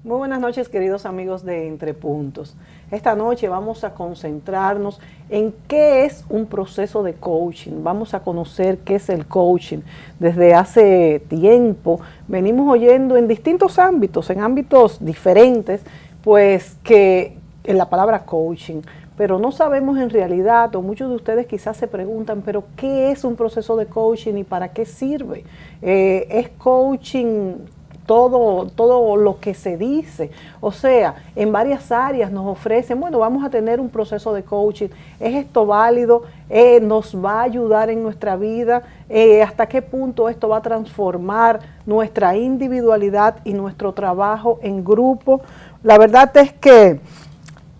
Muy buenas noches, queridos amigos de Entre Puntos. Esta noche vamos a concentrarnos en qué es un proceso de coaching. Vamos a conocer qué es el coaching. Desde hace tiempo venimos oyendo en distintos ámbitos, en ámbitos diferentes, pues que en la palabra coaching, pero no sabemos en realidad, o muchos de ustedes quizás se preguntan, pero ¿qué es un proceso de coaching y para qué sirve? ¿Es coaching todo lo que se dice? O sea, en varias áreas nos ofrecen, bueno, vamos a tener un proceso de coaching, ¿es esto válido? ¿Nos va a ayudar en nuestra vida? ¿Hasta qué punto esto va a transformar nuestra individualidad y nuestro trabajo en grupo? La verdad es que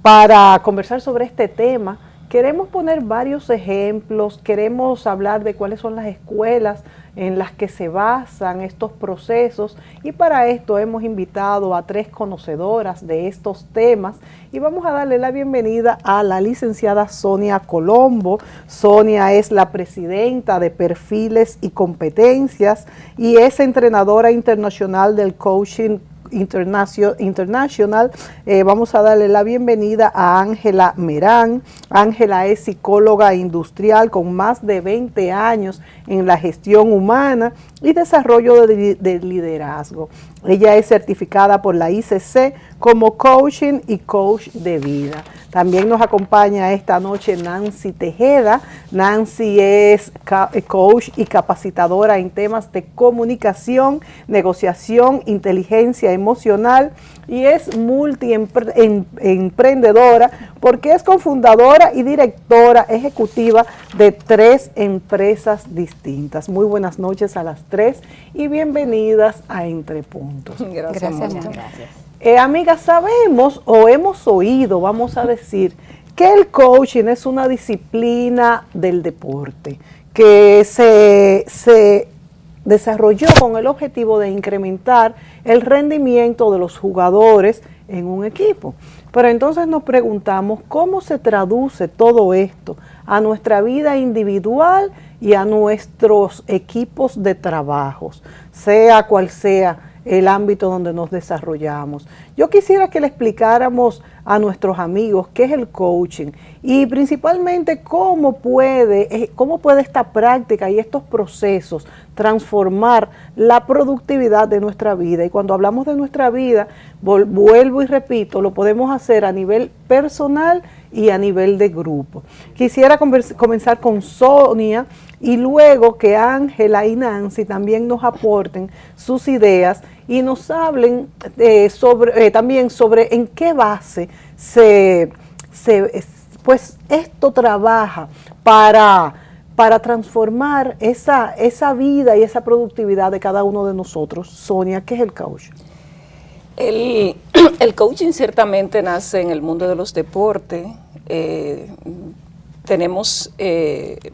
para conversar sobre este tema, queremos poner varios ejemplos, queremos hablar de cuáles son las escuelas en las que se basan estos procesos, y para esto hemos invitado a 3 conocedoras de estos temas y vamos a darle la bienvenida a la licenciada Sonia Colombo. Sonia es la presidenta de Perfiles y Competencias y es entrenadora internacional del coaching International. Vamos a darle la bienvenida a Ángela Merán. Ángela es psicóloga industrial con más de 20 años en la gestión humana y desarrollo de liderazgo. Ella es certificada por la ICC como coaching y coach de vida. También nos acompaña esta noche Nancy Tejeda. Nancy es coach y capacitadora en temas de comunicación, negociación, inteligencia emocional y es multiemprendedora porque es cofundadora y directora ejecutiva de 3 empresas distintas. Muy buenas noches a las 3 y bienvenidas a Entre Puntos. Gracias. Amigas, sabemos o hemos oído, vamos a decir, que el coaching es una disciplina del deporte que se desarrolló con el objetivo de incrementar el rendimiento de los jugadores en un equipo. Pero entonces nos preguntamos cómo se traduce todo esto a nuestra vida individual y a nuestros equipos de trabajos, sea cual sea el ámbito donde nos desarrollamos. Yo quisiera que le explicáramos a nuestros amigos qué es el coaching y principalmente cómo puede esta práctica y estos procesos transformar la productividad de nuestra vida. Y cuando hablamos de nuestra vida, vuelvo y repito, lo podemos hacer a nivel personal y a nivel de grupo. Quisiera comenzar con Sonia y luego que Ángela y Nancy también nos aporten sus ideas y nos hablen también sobre en qué base pues esto trabaja para transformar esa vida y esa productividad de cada uno de nosotros. Sonia, ¿qué es el coach? El coaching ciertamente nace en el mundo de los deportes.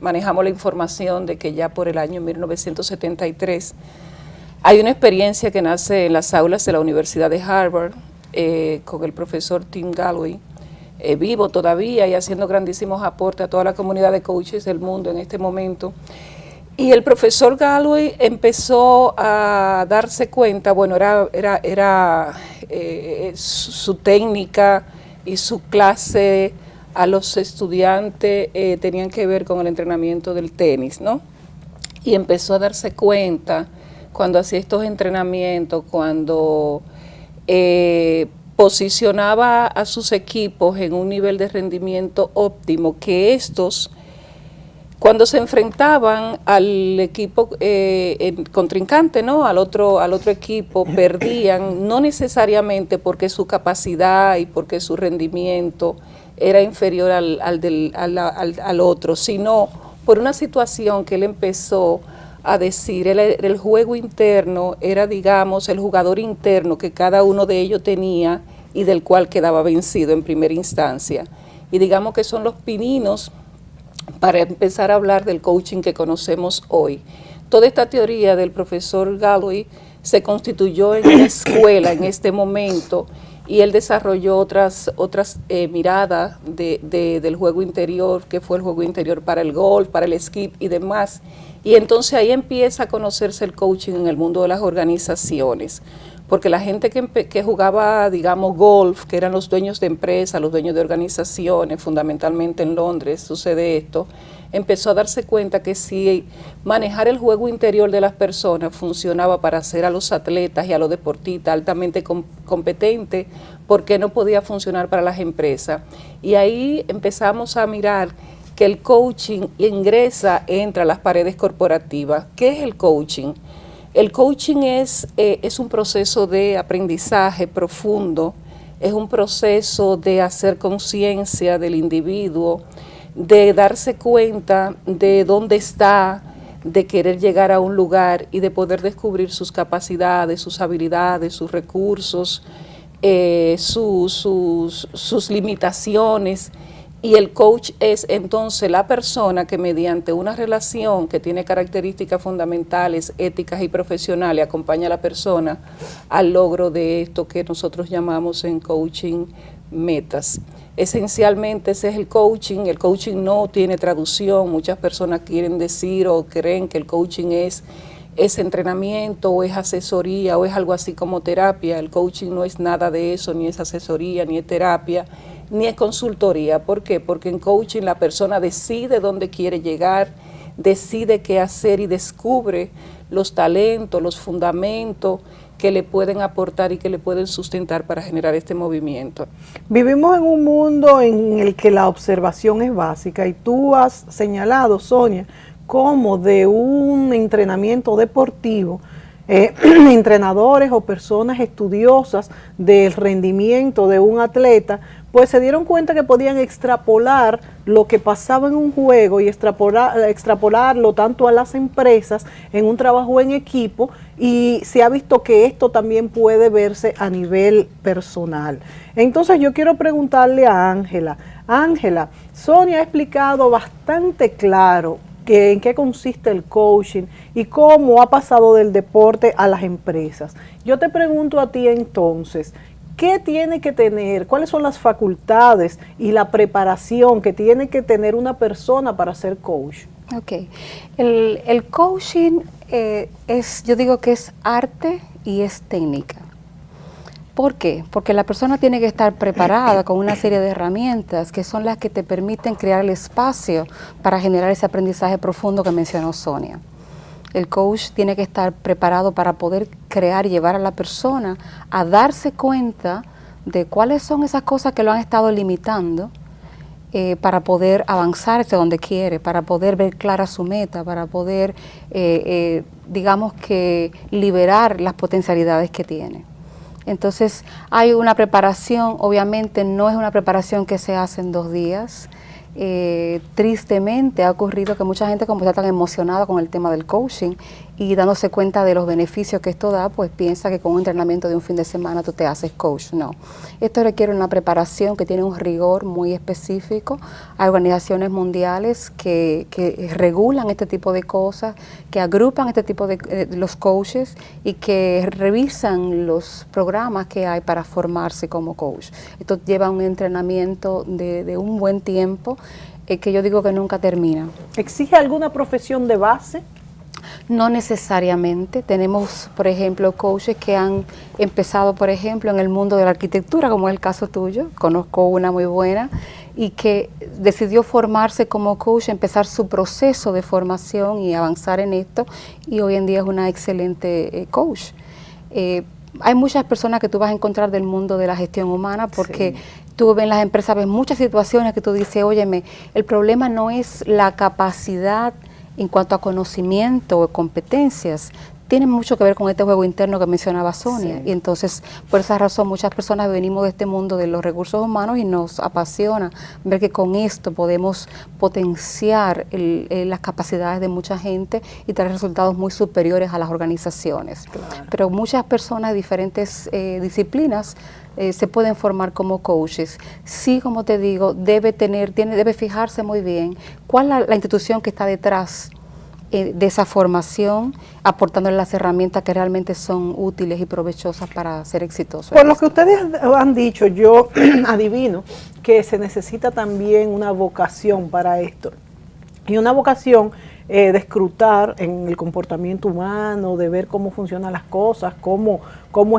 Manejamos la información de que ya por el año 1973 hay una experiencia que nace en las aulas de la Universidad de Harvard con el profesor Tim Gallwey, vivo todavía y haciendo grandísimos aportes a toda la comunidad de coaches del mundo en este momento. Y el profesor Gallwey empezó a darse cuenta, bueno, era su técnica y su clase a los estudiantes tenían que ver con el entrenamiento del tenis, ¿no? Y empezó a darse cuenta cuando hacía estos entrenamientos, cuando posicionaba a sus equipos en un nivel de rendimiento óptimo, que estos, cuando se enfrentaban al equipo contrincante, ¿no? al otro equipo, perdían, no necesariamente porque su capacidad y porque su rendimiento era inferior al otro, sino por una situación que él empezó a decir, el juego interno era, digamos, el jugador interno que cada uno de ellos tenía y del cual quedaba vencido en primera instancia. Y digamos que son los pininos para empezar a hablar del coaching que conocemos hoy. Toda esta teoría del profesor Gallwey se constituyó en una escuela en este momento y él desarrolló otras miradas del juego interior, que fue el juego interior para el golf, para el skip y demás. Y entonces ahí empieza a conocerse el coaching en el mundo de las organizaciones. porque la gente que jugaba, digamos, golf, que eran los dueños de empresas, los dueños de organizaciones, fundamentalmente en Londres sucede esto, empezó a darse cuenta que si manejar el juego interior de las personas funcionaba para hacer a los atletas y a los deportistas altamente competentes, ¿por qué no podía funcionar para las empresas? Y ahí empezamos a mirar que el coaching entra a las paredes corporativas. ¿Qué es el coaching? El coaching es un proceso de aprendizaje profundo, es un proceso de hacer conciencia del individuo, de darse cuenta de dónde está, de querer llegar a un lugar y de poder descubrir sus capacidades, sus habilidades, sus recursos, sus limitaciones. Y el coach es entonces la persona que mediante una relación que tiene características fundamentales, éticas y profesionales, acompaña a la persona al logro de esto que nosotros llamamos en coaching metas. Esencialmente ese es el coaching no tiene traducción, muchas personas quieren decir o creen que el coaching es entrenamiento o es asesoría o es algo así como terapia. El coaching no es nada de eso, ni es asesoría, ni es terapia, ni es consultoría. ¿Por qué? Porque en coaching la persona decide dónde quiere llegar, decide qué hacer y descubre los talentos, los fundamentos que le pueden aportar y que le pueden sustentar para generar este movimiento. Vivimos en un mundo en el que la observación es básica y tú has señalado, Sonia, cómo de un entrenamiento deportivo, entrenadores o personas estudiosas del rendimiento de un atleta, pues se dieron cuenta que podían extrapolar lo que pasaba en un juego y extrapolarlo tanto a las empresas en un trabajo en equipo, y se ha visto que esto también puede verse a nivel personal. Entonces yo quiero preguntarle a Ángela. Ángela, Sonia ha explicado bastante claro en qué consiste el coaching y cómo ha pasado del deporte a las empresas. Yo te pregunto a ti entonces, ¿qué tiene que tener, cuáles son las facultades y la preparación que tiene que tener una persona para ser coach? Ok, el coaching yo digo que es arte y es técnica. ¿Por qué? Porque la persona tiene que estar preparada con una serie de herramientas que son las que te permiten crear el espacio para generar ese aprendizaje profundo que mencionó Sonia. El coach tiene que estar preparado para poder crear y llevar a la persona a darse cuenta de cuáles son esas cosas que lo han estado limitando para poder avanzar hacia donde quiere, para poder ver clara su meta, para poder, digamos que, liberar las potencialidades que tiene. Entonces hay una preparación, obviamente no es una preparación que se hace en 2 días. Tristemente ha ocurrido que mucha gente, como está tan emocionada con el tema del coaching y dándose cuenta de los beneficios que esto da, pues piensa que con un entrenamiento de un fin de semana tú te haces coach. No, esto requiere una preparación que tiene un rigor muy específico. Hay organizaciones mundiales que regulan este tipo de cosas, que agrupan este tipo de los coaches y que revisan los programas que hay para formarse como coach. Esto lleva un entrenamiento de un buen tiempo que yo digo que nunca termina. ¿Exige alguna profesión de base? No necesariamente. Tenemos, por ejemplo, coaches que han empezado, por ejemplo, en el mundo de la arquitectura, como es el caso tuyo. Conozco una muy buena y que decidió formarse como coach, empezar su proceso de formación y avanzar en esto, y hoy en día es una excelente coach. Hay muchas personas que tú vas a encontrar del mundo de la gestión humana porque tú ves en las empresas, ves muchas situaciones que tú dices, óyeme, el problema no es la capacidad en cuanto a conocimiento o competencias, tiene mucho que ver con este juego interno que mencionaba Sonia. Y entonces, por esa razón, muchas personas venimos de este mundo de los recursos humanos y nos apasiona ver que con esto podemos potenciar las capacidades de mucha gente y traer resultados muy superiores a las organizaciones. Claro. Pero muchas personas de diferentes disciplinas se pueden formar como coaches. Sí, como te digo, debe fijarse muy bien cuál es la institución que está detrás de esa formación, aportándole las herramientas que realmente son útiles y provechosas para ser exitosos. Por lo que ustedes han dicho, yo adivino que se necesita también una vocación para esto. Y una vocación de escrutar en el comportamiento humano, de ver cómo funcionan las cosas, cómo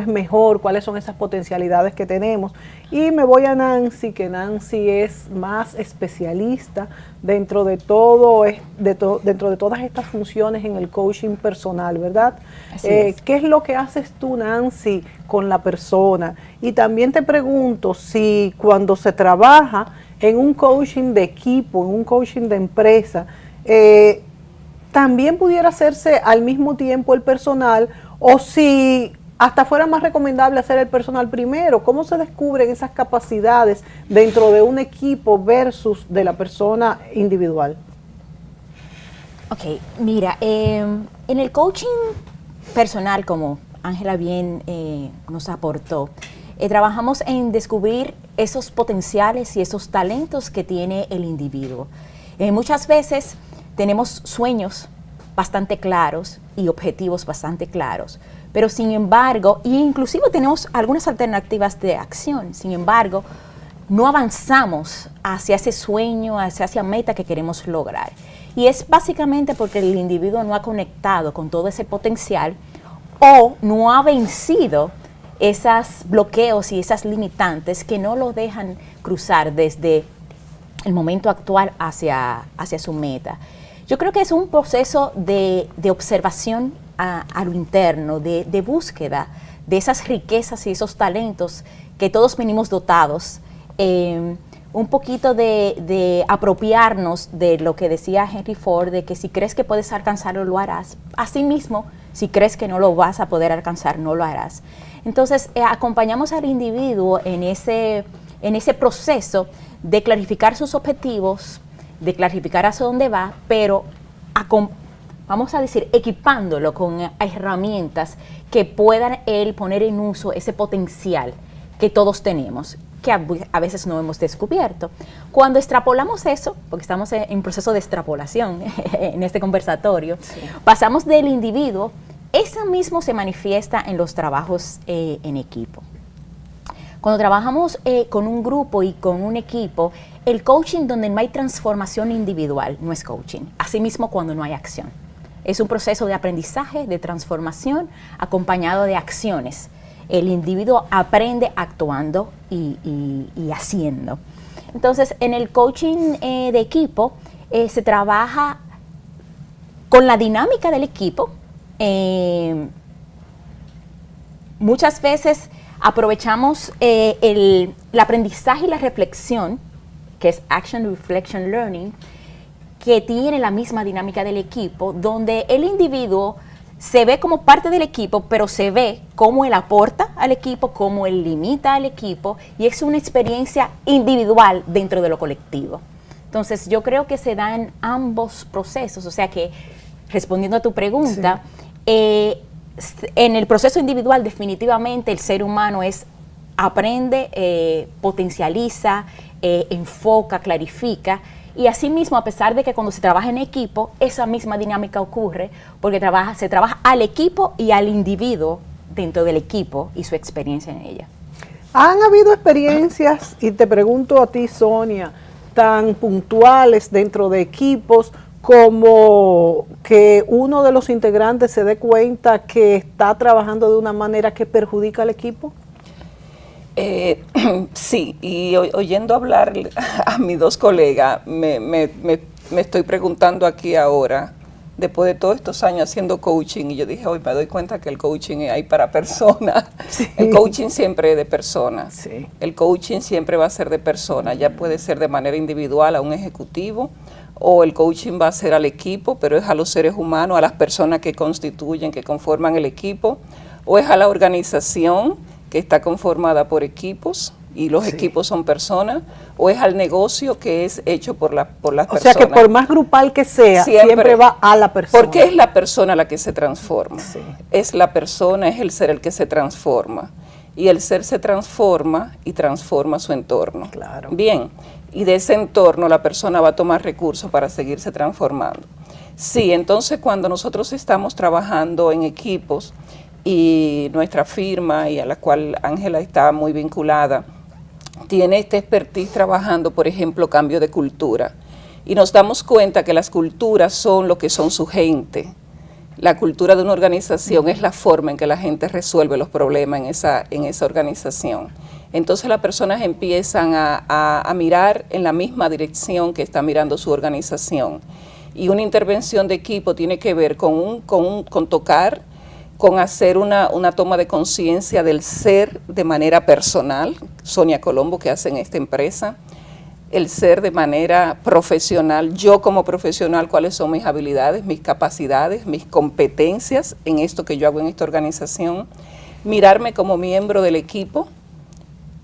es mejor, cuáles son esas potencialidades que tenemos. Y me voy a Nancy, que Nancy es más especialista dentro de dentro de todas estas funciones en el coaching personal, ¿verdad? ¿Qué es lo que haces tú, Nancy, con la persona? Y también te pregunto si cuando se trabaja en un coaching de equipo, en un coaching de empresa, también pudiera hacerse al mismo tiempo el personal, o si hasta fuera más recomendable hacer el personal primero. ¿Cómo se descubren esas capacidades dentro de un equipo versus de la persona individual? Ok, mira, en el coaching personal, como Ángela bien nos aportó, trabajamos en descubrir esos potenciales y esos talentos que tiene el individuo. Muchas veces tenemos sueños bastante claros y objetivos bastante claros, pero sin embargo, inclusive tenemos algunas alternativas de acción, sin embargo, no avanzamos hacia ese sueño, hacia esa meta que queremos lograr. Y es básicamente porque el individuo no ha conectado con todo ese potencial o no ha vencido esos bloqueos y esas limitantes que no lo dejan cruzar desde el momento actual hacia su meta. Yo creo que es un proceso de observación a lo interno, de búsqueda de esas riquezas y esos talentos que todos venimos dotados, un poquito de apropiarnos de lo que decía Henry Ford, de que si crees que puedes alcanzarlo, lo harás. Asimismo, si crees que no lo vas a poder alcanzar, no lo harás. Entonces, acompañamos al individuo en ese proceso de clarificar sus objetivos, de clarificar hacia dónde va, pero vamos a decir, equipándolo con herramientas que puedan él poner en uso ese potencial que todos tenemos, que a veces no hemos descubierto. Cuando extrapolamos eso, porque estamos en proceso de extrapolación en este conversatorio, sí, pasamos del individuo, eso mismo se manifiesta en los trabajos en equipo. Cuando trabajamos con un grupo y con un equipo, el coaching donde no hay transformación individual no es coaching. Asimismo, cuando no hay acción. Es un proceso de aprendizaje, de transformación, acompañado de acciones. El individuo aprende actuando y haciendo. Entonces, en el coaching de equipo se trabaja con la dinámica del equipo. Muchas veces aprovechamos el aprendizaje y la reflexión, que es Action, Reflection, Learning, que tiene la misma dinámica del equipo, donde el individuo se ve como parte del equipo, pero se ve cómo él aporta al equipo, cómo él limita al equipo, y es una experiencia individual dentro de lo colectivo. Entonces, yo creo que se dan ambos procesos, o sea que, respondiendo a tu pregunta, sí, en el proceso individual definitivamente el ser humano aprende, potencializa, enfoca, clarifica, y asimismo, a pesar de que cuando se trabaja en equipo, esa misma dinámica ocurre, porque se trabaja al equipo y al individuo dentro del equipo y su experiencia en ella. ¿Han habido experiencias, y te pregunto a ti, Sonia, tan puntuales dentro de equipos como que uno de los integrantes se dé cuenta que está trabajando de una manera que perjudica al equipo? Sí, y oyendo hablar a mis dos colegas, me estoy preguntando aquí ahora, después de todos estos años haciendo coaching, y yo dije, hoy me doy cuenta que el coaching hay para personas. Sí. El coaching siempre es de personas. Sí. El coaching siempre va a ser de personas, ya puede ser de manera individual a un ejecutivo, o el coaching va a ser al equipo, pero es a los seres humanos, a las personas que constituyen, que conforman el equipo, o es a la organización que está conformada por equipos, y los equipos son personas, o es al negocio que es hecho por las personas. O sea que por más grupal que sea, siempre va a la persona. Porque es la persona la que se transforma. Sí. Es la persona, es el ser el que se transforma. Y el ser se transforma y transforma su entorno. Claro. Bien, y de ese entorno la persona va a tomar recursos para seguirse transformando. Sí, entonces cuando nosotros estamos trabajando en equipos, y nuestra firma, y a la cual Ángela está muy vinculada, tiene este expertise trabajando, por ejemplo, cambio de cultura. y nos damos cuenta que las culturas son lo que son su gente. La cultura de una organización es la forma en que la gente resuelve los problemas en esa organización. Entonces las personas empiezan a mirar en la misma dirección que está mirando su organización. Y una intervención de equipo tiene que ver con tocar, con hacer una toma de conciencia del ser de manera personal. Sonia Colombo, que hace en esta empresa, el ser de manera profesional, yo como profesional, cuáles son mis habilidades, mis capacidades, mis competencias en esto que yo hago en esta organización, mirarme como miembro del equipo,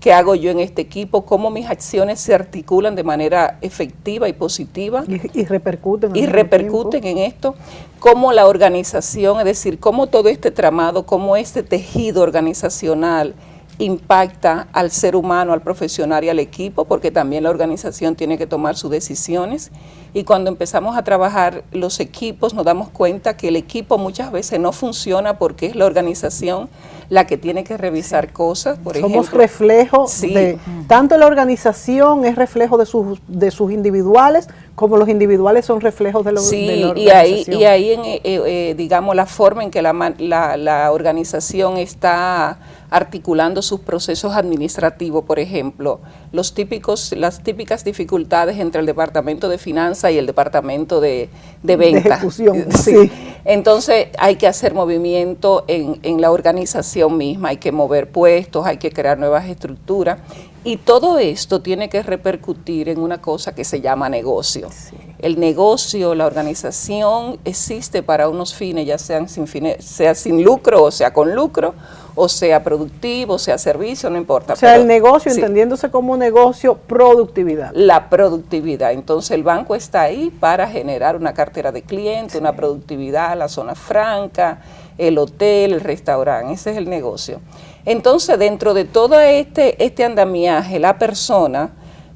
qué hago yo en este equipo, cómo mis acciones se articulan de manera efectiva y positiva. Y repercuten. Y repercuten en esto, cómo la organización, es decir, cómo todo este tramado, cómo este tejido organizacional impacta al ser humano, al profesional y al equipo, porque también la organización tiene que tomar sus decisiones. Y cuando empezamos a trabajar los equipos, nos damos cuenta que el equipo muchas veces no funciona porque es la organización la que tiene que revisar cosas. Por ejemplo, somos reflejo de, tanto la organización es reflejo de sus individuales, como los individuales son reflejos de, de la organización. Y ahí digamos, la forma en que la organización está articulando sus procesos administrativos, por ejemplo, las típicas dificultades entre el departamento de finanzas y el departamento de venta. De ejecución, sí. Entonces hay que hacer movimiento en la organización misma, hay que mover puestos, hay que crear nuevas estructuras, y todo esto tiene que repercutir en una cosa que se llama negocio. Sí. El negocio, la organización existe para unos fines, ya sean sea sin lucro o sea con lucro, o sea productivo, o sea servicio, no importa. O sea, pero el negocio, sí, entendiéndose como negocio, productividad. La productividad. Entonces el banco está ahí para generar una cartera de clientes, sí, una productividad, la zona franca, el hotel, el restaurante, ese es el negocio. Entonces dentro de todo este andamiaje, la persona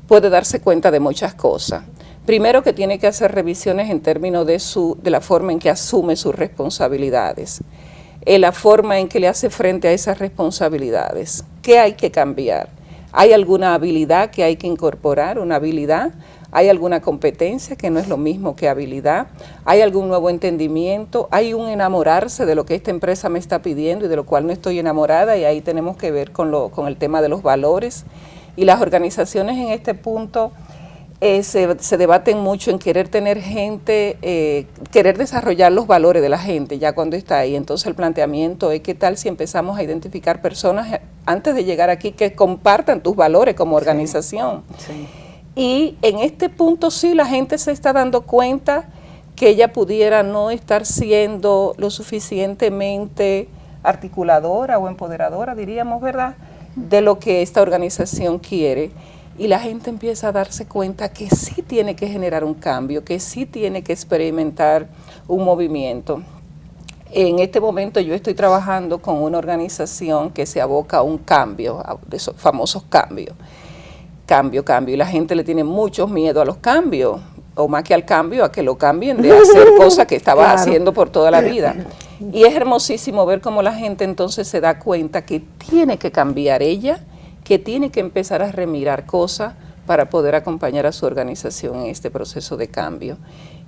puede darse cuenta de muchas cosas. Primero, que tiene que hacer revisiones en términos de la forma en que asume sus responsabilidades. La forma en que le hace frente a esas responsabilidades. ¿Qué hay que cambiar? ¿Hay alguna habilidad que hay que incorporar? ¿Una habilidad? ¿Hay alguna competencia que no es lo mismo que habilidad? ¿Hay algún nuevo entendimiento? ¿Hay un enamorarse de lo que esta empresa me está pidiendo y de lo cual no estoy enamorada? Y ahí tenemos que ver con el tema de los valores. Y las organizaciones en este punto se debaten mucho en querer tener gente, querer desarrollar los valores de la gente ya cuando está ahí. Entonces el planteamiento es: ¿qué tal si empezamos a identificar personas antes de llegar aquí que compartan tus valores como organización? Sí, sí. Y en este punto sí la gente se está dando cuenta que ella pudiera no estar siendo lo suficientemente articuladora o empoderadora, diríamos, ¿verdad?, de lo que esta organización quiere. Y la gente empieza a darse cuenta que sí tiene que generar un cambio, que sí tiene que experimentar un movimiento. En este momento yo estoy trabajando con una organización que se aboca a un cambio, a esos famosos cambios. Cambio. Y la gente le tiene mucho miedo a los cambios, o más que al cambio, a que lo cambien de hacer cosas que estaba claro, haciendo por toda la vida. Y es hermosísimo ver cómo la gente entonces se da cuenta que tiene que cambiar ella, que tiene que empezar a remirar cosas para poder acompañar a su organización en este proceso de cambio.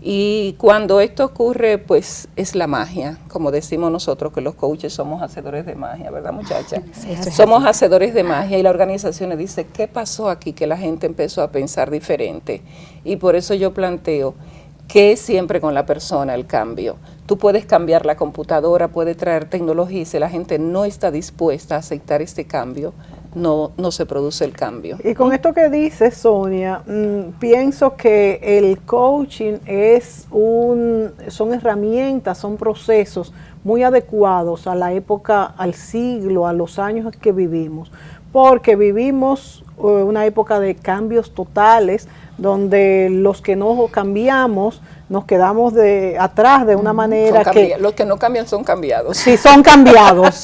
Y cuando esto ocurre, pues es la magia, como decimos nosotros que los coaches somos hacedores de magia, ¿verdad, muchacha? Sí, somos hacedores de magia, y la organización le dice: ¿qué pasó aquí? Que la gente empezó a pensar diferente. Y por eso yo planteo que es siempre con la persona el cambio. Tú puedes cambiar la computadora, puedes traer tecnología, y si la gente no está dispuesta a aceptar este cambio, no se produce el cambio. Y con esto que dice Sonia, pienso que el coaching son herramientas, son procesos muy adecuados a la época, al siglo, a los años que vivimos, porque vivimos una época de cambios totales, donde los que no cambiamos nos quedamos atrás de una manera que... Los que no cambian son cambiados. Sí, son cambiados.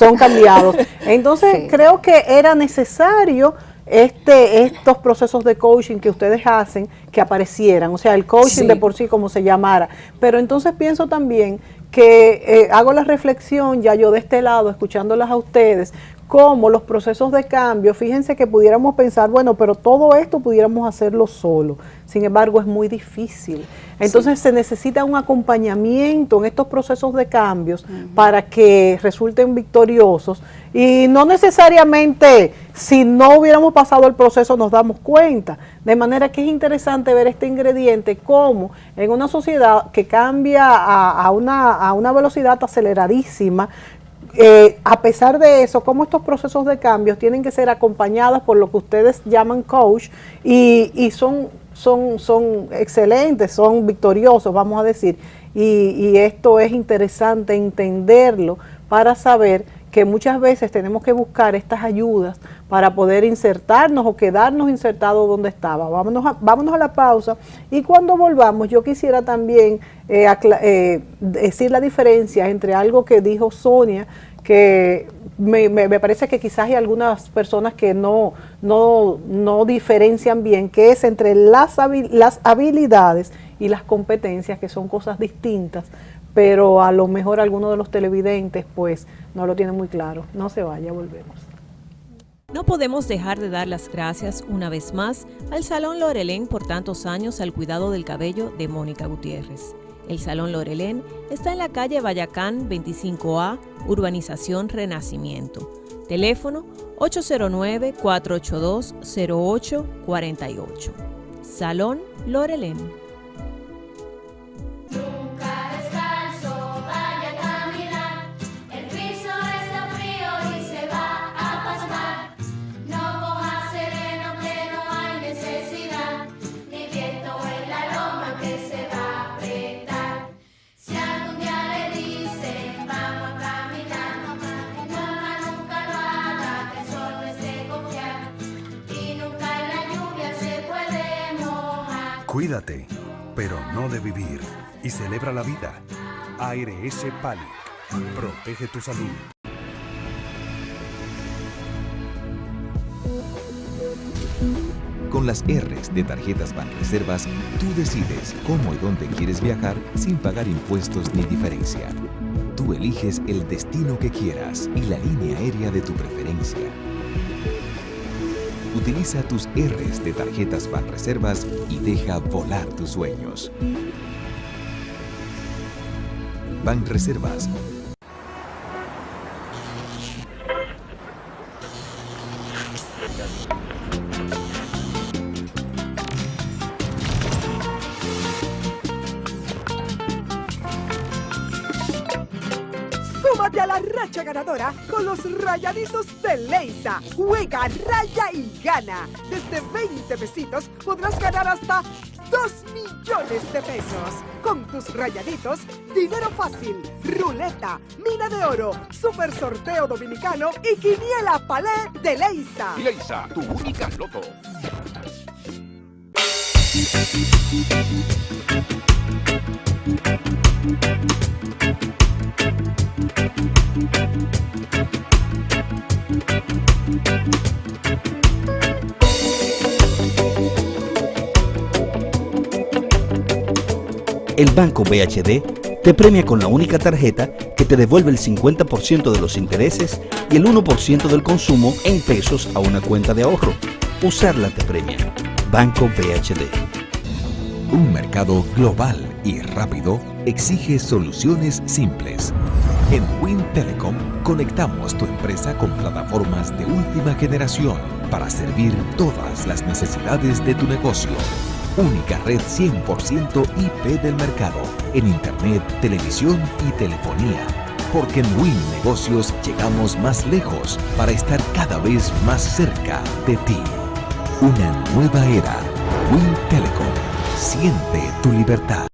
Entonces sí, creo que era necesario estos procesos de coaching que ustedes hacen, que aparecieran, o sea, el coaching sí, de por sí como se llamara. Pero entonces pienso también que hago la reflexión, ya yo de este lado, escuchándolas a ustedes, cómo los procesos de cambio, fíjense que pudiéramos pensar, bueno, pero todo esto pudiéramos hacerlo solo. Sin embargo, es muy difícil. Entonces se necesita un acompañamiento en estos procesos de cambios para que resulten victoriosos. Y no necesariamente si no hubiéramos pasado el proceso nos damos cuenta. De manera que es interesante ver este ingrediente como en una sociedad que cambia a una velocidad aceleradísima, a pesar de eso, cómo estos procesos de cambios tienen que ser acompañados por lo que ustedes llaman coach y son excelentes, son victoriosos, vamos a decir, y esto es interesante entenderlo para saber que muchas veces tenemos que buscar estas ayudas para poder insertarnos o quedarnos insertados donde estaba. Vámonos a la pausa y cuando volvamos yo quisiera también decir la diferencia entre algo que dijo Sonia, que me parece que quizás hay algunas personas que no diferencian bien, que es entre las habilidades y las competencias, que son cosas distintas, pero a lo mejor algunos de los televidentes pues no lo tienen muy claro. No se vaya, volvemos. No podemos dejar de dar las gracias una vez más al Salón Lorelén por tantos años al cuidado del cabello de Mónica Gutiérrez. El Salón Lorelén está en la calle Bayacán 25A, Urbanización Renacimiento. Teléfono 809-482-0848. Salón Lorelén. Cuídate, pero no de vivir, y celebra la vida. ARS Pali, protege tu salud. Con las R's de tarjetas Banreservas, tú decides cómo y dónde quieres viajar sin pagar impuestos ni diferencia. Tú eliges el destino que quieras y la línea aérea de tu preferencia. Utiliza tus R's de tarjetas Banreservas y deja volar tus sueños. Banreservas. Súmate a la racha ganadora con los rayaditos de Leisa. Juega, raya y gana. Desde 20 pesitos podrás ganar hasta 2 millones de pesos. Con tus rayaditos, dinero fácil, ruleta, mina de oro, super sorteo dominicano y quiniela palé de Leisa. Leisa, tu única loto. El Banco BHD te premia con la única tarjeta que te devuelve el 50% de los intereses y el 1% del consumo en pesos a una cuenta de ahorro. Usarla te premia. Banco BHD. Un mercado global y rápido exige soluciones simples. En Win Telecom conectamos tu empresa con plataformas de última generación para servir todas las necesidades de tu negocio. Única red 100% IP del mercado en Internet, televisión y telefonía. Porque en Win Negocios llegamos más lejos para estar cada vez más cerca de ti. Una nueva era. Win Telecom. Siente tu libertad.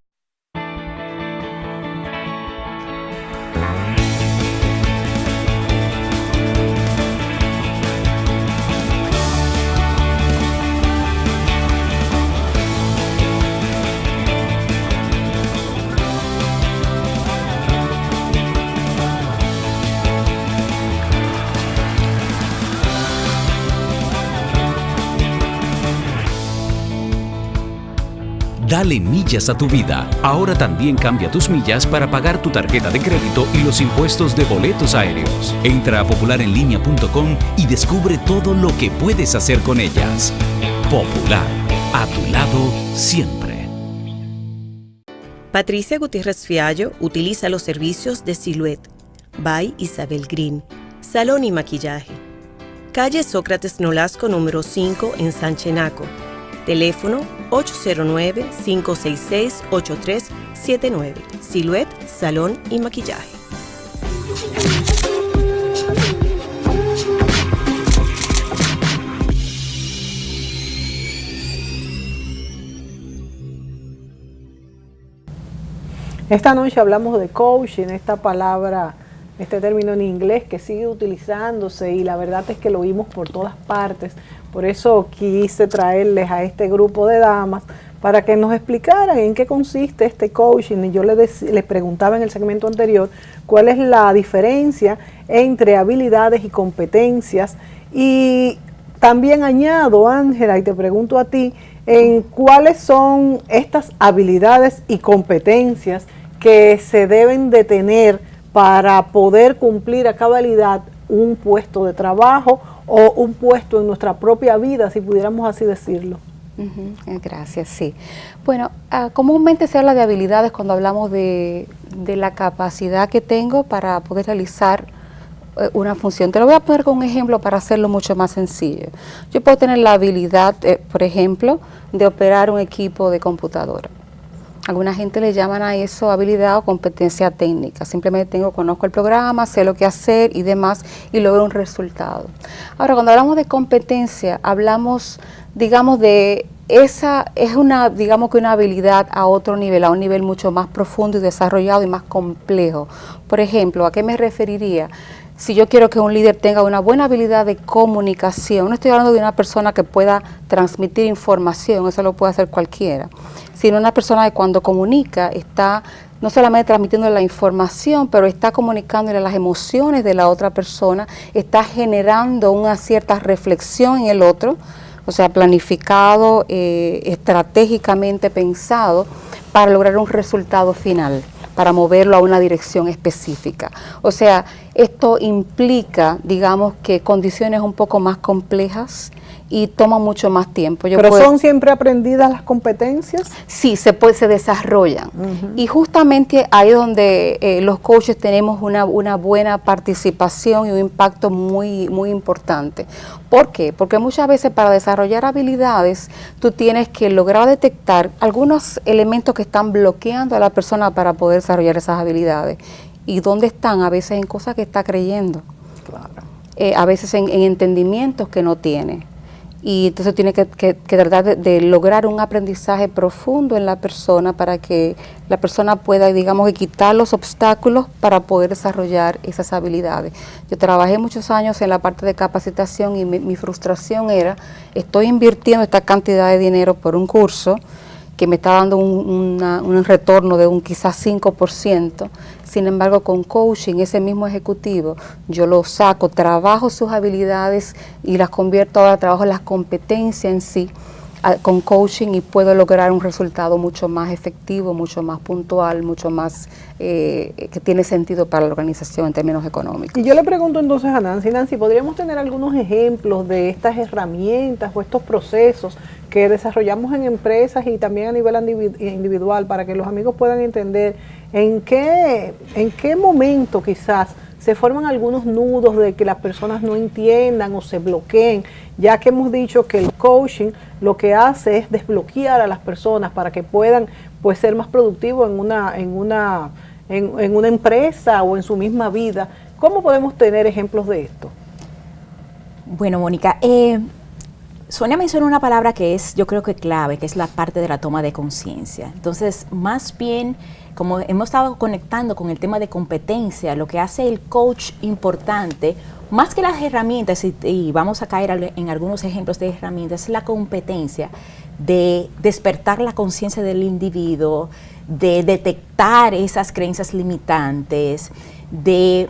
Dale millas a tu vida. Ahora también cambia tus millas para pagar tu tarjeta de crédito y los impuestos de boletos aéreos. Entra a popularenlinea.com y descubre todo lo que puedes hacer con ellas. Popular, a tu lado siempre. Patricia Gutiérrez Fiallo utiliza los servicios de Silhouette by Isabel Green, salón y maquillaje. Calle Sócrates Nolasco número 5 en Sanchenaco. Teléfono 809-566-8379. Silhouette, salón y maquillaje. Esta noche hablamos de coaching, esta palabra, este término en inglés que sigue utilizándose y la verdad es que lo oímos por todas partes. Por eso quise traerles a este grupo de damas para que nos explicaran en qué consiste este coaching. Y yo les preguntaba en el segmento anterior cuál es la diferencia entre habilidades y competencias. Y también añado, Ángela, y te pregunto a ti, en cuáles son estas habilidades y competencias que se deben de tener para poder cumplir a cabalidad un puesto de trabajo o un puesto en nuestra propia vida, si pudiéramos así decirlo. Gracias, sí. Bueno, comúnmente se habla de habilidades cuando hablamos de la capacidad que tengo para poder realizar una función. Te lo voy a poner con un ejemplo para hacerlo mucho más sencillo. Yo puedo tener la habilidad, por ejemplo, de operar un equipo de computadora. Alguna gente le llaman a eso habilidad o competencia técnica. Simplemente conozco el programa, sé lo que hacer y demás y logro un resultado. Ahora, cuando hablamos de competencia, hablamos, digamos, de esa, es una, digamos que una habilidad a otro nivel, a un nivel mucho más profundo y desarrollado y más complejo. Por ejemplo, ¿a qué me referiría? Si yo quiero que un líder tenga una buena habilidad de comunicación, no estoy hablando de una persona que pueda transmitir información, eso lo puede hacer cualquiera, sino una persona que cuando comunica está no solamente transmitiendo la información, pero está comunicándole las emociones de la otra persona, está generando una cierta reflexión en el otro, o sea, planificado, estratégicamente pensado para lograr un resultado final, para moverlo a una dirección específica. O sea, esto implica, digamos, que condiciones un poco más complejas y toma mucho más tiempo. ¿Pero son siempre aprendidas las competencias? Sí, se desarrollan. Y justamente ahí es donde los coaches tenemos una buena participación y un impacto muy, muy importante. ¿Por qué? Porque muchas veces para desarrollar habilidades tú tienes que lograr detectar algunos elementos que están bloqueando a la persona para poder desarrollar esas habilidades. ¿Y dónde están? A veces en cosas que está creyendo. Claro. A veces en entendimientos que no tiene. Y entonces tiene que tratar de lograr un aprendizaje profundo en la persona para que la persona pueda, digamos, quitar los obstáculos para poder desarrollar esas habilidades. Yo trabajé muchos años en la parte de capacitación y mi frustración era, estoy invirtiendo esta cantidad de dinero por un curso que me está dando un retorno de un quizás 5%, sin embargo con coaching, ese mismo ejecutivo, yo lo saco, trabajo sus habilidades y las convierto ahora, trabajo las competencias en sí, con coaching y puedo lograr un resultado mucho más efectivo, mucho más puntual, mucho más que tiene sentido para la organización en términos económicos. Y yo le pregunto entonces a Nancy, ¿podríamos tener algunos ejemplos de estas herramientas o estos procesos que desarrollamos en empresas y también a nivel individual para que los amigos puedan entender en qué momento quizás se forman algunos nudos de que las personas no entiendan o se bloqueen, ya que hemos dicho que el coaching lo que hace es desbloquear a las personas para que puedan pues ser más productivos en una empresa o en su misma vida. ¿Cómo podemos tener ejemplos de esto? Bueno, Mónica, Sonia menciona una palabra que es, yo creo que clave, que es la parte de la toma de conciencia. Entonces, más bien, como hemos estado conectando con el tema de competencia, lo que hace el coach importante, más que las herramientas, y vamos a caer en algunos ejemplos de herramientas, es la competencia de despertar la conciencia del individuo, de detectar esas creencias limitantes, de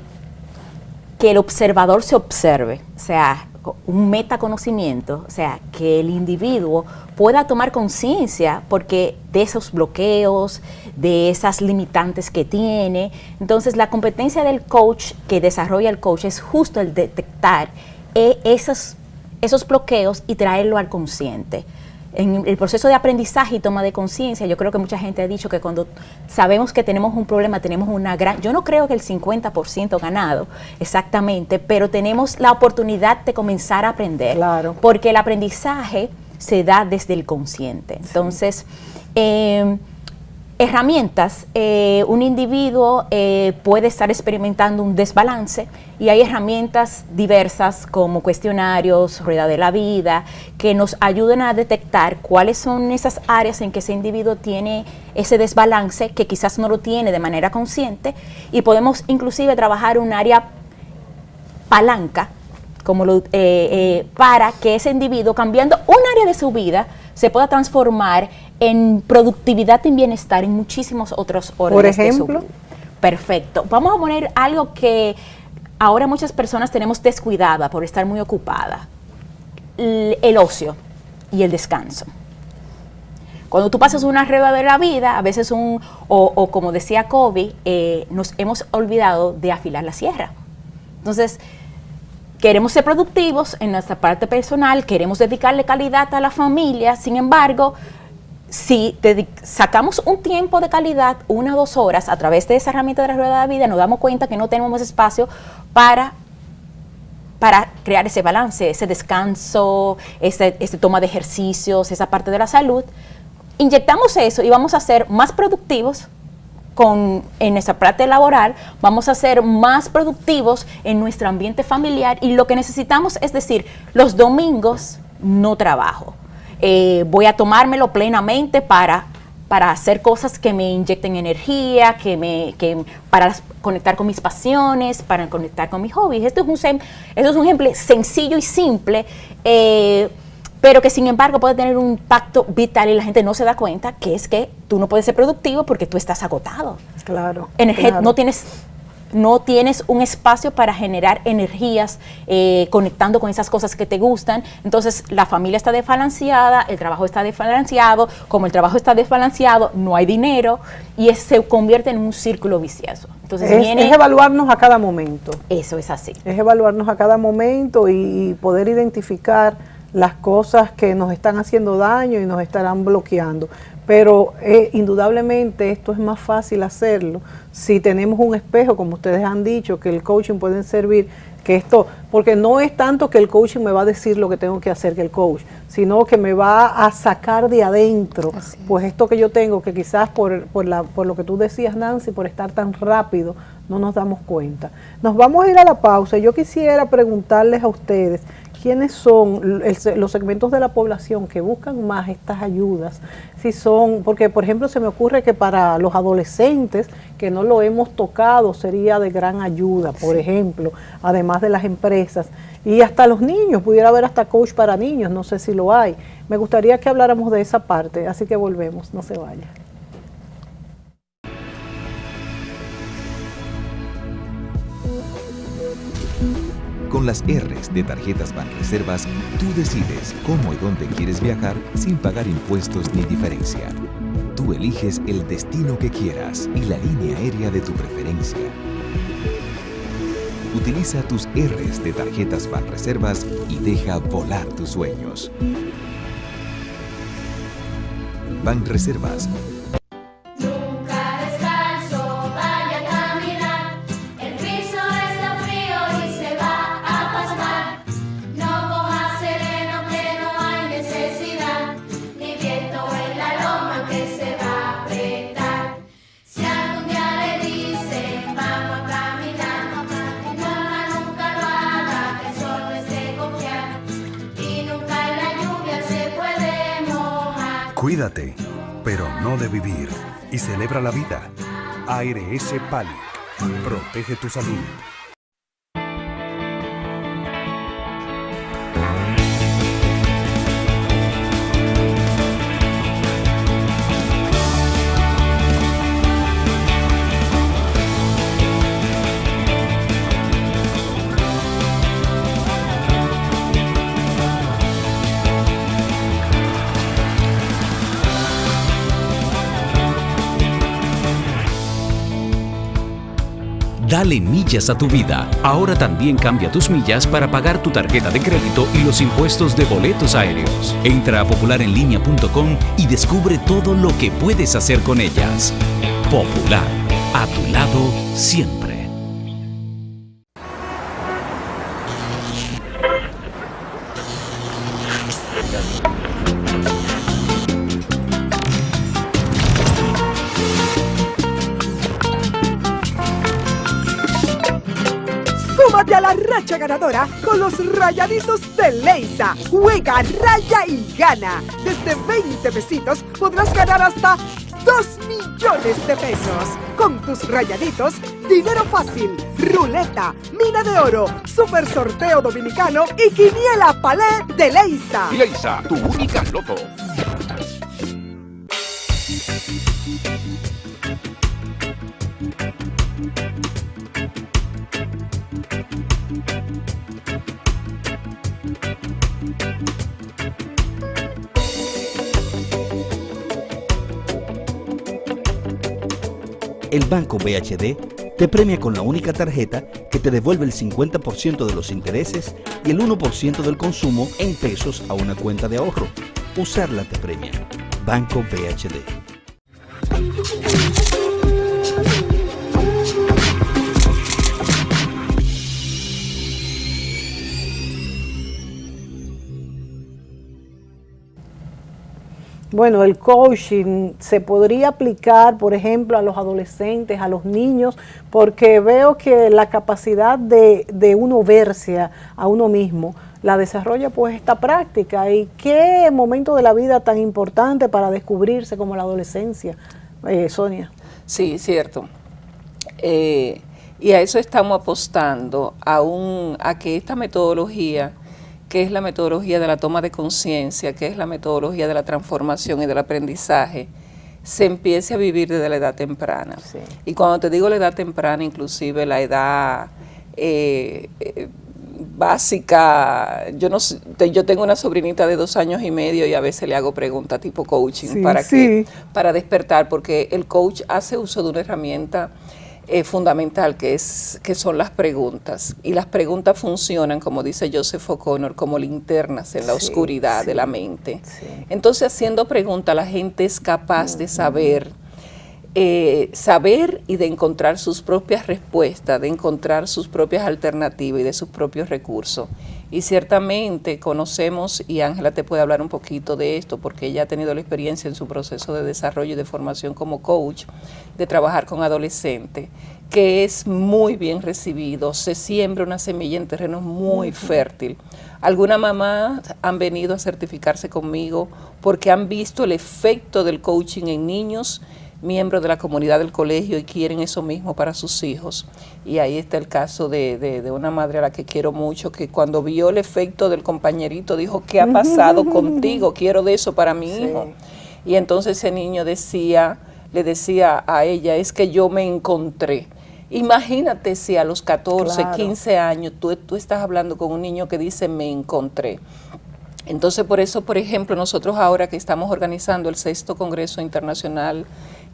que el observador se observe. O sea, un metaconocimiento, o sea, que el individuo pueda tomar conciencia porque de esos bloqueos, de esas limitantes que tiene. Entonces, la competencia del coach que desarrolla el coach es justo el detectar esos bloqueos y traerlo al consciente. En el proceso de aprendizaje y toma de conciencia, yo creo que mucha gente ha dicho que cuando sabemos que tenemos un problema, tenemos una gran... Yo no creo que el 50% ganado exactamente, pero tenemos la oportunidad de comenzar a aprender. Claro. Porque el aprendizaje se da desde el consciente. Entonces, herramientas, un individuo puede estar experimentando un desbalance y hay herramientas diversas como cuestionarios, rueda de la vida, que nos ayudan a detectar cuáles son esas áreas en que ese individuo tiene ese desbalance, que quizás no lo tiene de manera consciente, y podemos inclusive trabajar un área palanca para que ese individuo, cambiando un área de su vida, se pueda transformar en productividad y bienestar en muchísimos otros órdenes. Por ejemplo, perfecto. Vamos a poner algo que ahora muchas personas tenemos descuidada por estar muy ocupada: el ocio y el descanso. Cuando tú pasas una rueda de la vida, a veces o como decía Kobe, nos hemos olvidado de afilar la sierra. Entonces, queremos ser productivos en nuestra parte personal, queremos dedicarle calidad a la familia, sin embargo, si sacamos un tiempo de calidad, 1 o 2 horas, a través de esa herramienta de la rueda de la vida, nos damos cuenta que no tenemos espacio para crear ese balance, ese descanso, ese toma de ejercicios, esa parte de la salud. Inyectamos eso y vamos a ser más productivos en nuestra parte laboral, vamos a ser más productivos en nuestro ambiente familiar, y lo que necesitamos es decir, los domingos no trabajo. Voy a tomármelo plenamente para hacer cosas que me inyecten energía, para conectar con mis pasiones, para conectar con mis hobbies. Esto es un ejemplo sencillo y simple, pero que sin embargo puede tener un impacto vital y la gente no se da cuenta, que es que tú no puedes ser productivo porque tú estás agotado. Claro. Claro. No tienes un espacio para generar energías conectando con esas cosas que te gustan. Entonces la familia está desbalanceada, el trabajo está desbalanceado, como el trabajo está desbalanceado, no hay dinero y se convierte en un círculo vicioso. Entonces es evaluarnos a cada momento. Eso es así. Es evaluarnos a cada momento y poder identificar las cosas que nos están haciendo daño y nos estarán bloqueando. Pero indudablemente esto es más fácil hacerlo si tenemos un espejo, como ustedes han dicho, que el coaching puede servir, porque no es tanto que el coaching me va a decir lo que tengo que hacer que el coach, sino que me va a sacar de adentro, pues esto que yo tengo, que quizás por lo que tú decías, Nancy, por estar tan rápido, no nos damos cuenta. Nos vamos a ir a la pausa. Yo quisiera preguntarles a ustedes, ¿quiénes son los segmentos de la población que buscan más estas ayudas? Si son, porque por ejemplo se me ocurre que para los adolescentes, que no lo hemos tocado, sería de gran ayuda, por ejemplo, además de las empresas. Y hasta los niños, pudiera haber hasta coach para niños, no sé si lo hay. Me gustaría que habláramos de esa parte, así que volvemos, no se vaya. Con las R's de Tarjetas Banreservas, tú decides cómo y dónde quieres viajar sin pagar impuestos ni diferencia. Tú eliges el destino que quieras y la línea aérea de tu preferencia. Utiliza tus R's de Tarjetas Banreservas y deja volar tus sueños. Banreservas. Cuídate, pero no de vivir, y celebra la vida. ARS Pali. Protege tu salud. Dale millas a tu vida. Ahora también cambia tus millas para pagar tu tarjeta de crédito y los impuestos de boletos aéreos. Entra a popularenlinea.com y descubre todo lo que puedes hacer con ellas. Popular, a tu lado siempre. Súmate a la racha ganadora con los Rayaditos de Leisa. Juega, raya y gana. Desde 20 pesitos podrás ganar hasta 2 millones de pesos. Con tus Rayaditos, dinero fácil, ruleta, mina de oro, super sorteo dominicano y quiniela palé de Leisa. Leisa, tu única loto. El Banco BHD te premia con la única tarjeta que te devuelve el 50% de los intereses y el 1% del consumo en pesos a una cuenta de ahorro. Usarla te premia. Banco BHD. Bueno, el coaching se podría aplicar, por ejemplo, a los adolescentes, a los niños, porque veo que la capacidad de uno verse a uno mismo la desarrolla pues esta práctica. ¿Y qué momento de la vida tan importante para descubrirse como la adolescencia, Sonia? Sí, cierto. Y a eso estamos apostando, a que esta metodología, que es la metodología de la toma de conciencia, que es la metodología de la transformación y del aprendizaje, se empiece a vivir desde la edad temprana. Sí. Y cuando te digo la edad temprana, inclusive la edad básica, yo tengo una sobrinita de 2 años y medio y a veces le hago preguntas tipo coaching, sí, para despertar, porque el coach hace uso de una herramienta fundamental que son las preguntas, y las preguntas funcionan, como dice Joseph O'Connor, como linternas en la oscuridad de la mente. Entonces, haciendo preguntas, la gente es capaz de saber y de encontrar sus propias respuestas, de encontrar sus propias alternativas y de sus propios recursos. Y ciertamente conocemos, y Ángela te puede hablar un poquito de esto, porque ella ha tenido la experiencia en su proceso de desarrollo y de formación como coach, de trabajar con adolescentes, que es muy bien recibido, se siembra una semilla en terreno muy fértil. Algunas mamás han venido a certificarse conmigo porque han visto el efecto del coaching en niños, miembros de la comunidad del colegio, y quieren eso mismo para sus hijos. Y ahí está el caso de una madre a la que quiero mucho, que cuando vio el efecto del compañerito dijo, ¿qué ha pasado contigo? Quiero de eso para mi hijo. Y entonces ese niño le decía a ella, es que yo me encontré. Imagínate si a los 14, 15 años tú estás hablando con un niño que dice, me encontré. Entonces, por eso, por ejemplo, nosotros ahora que estamos organizando el 6º Congreso Internacional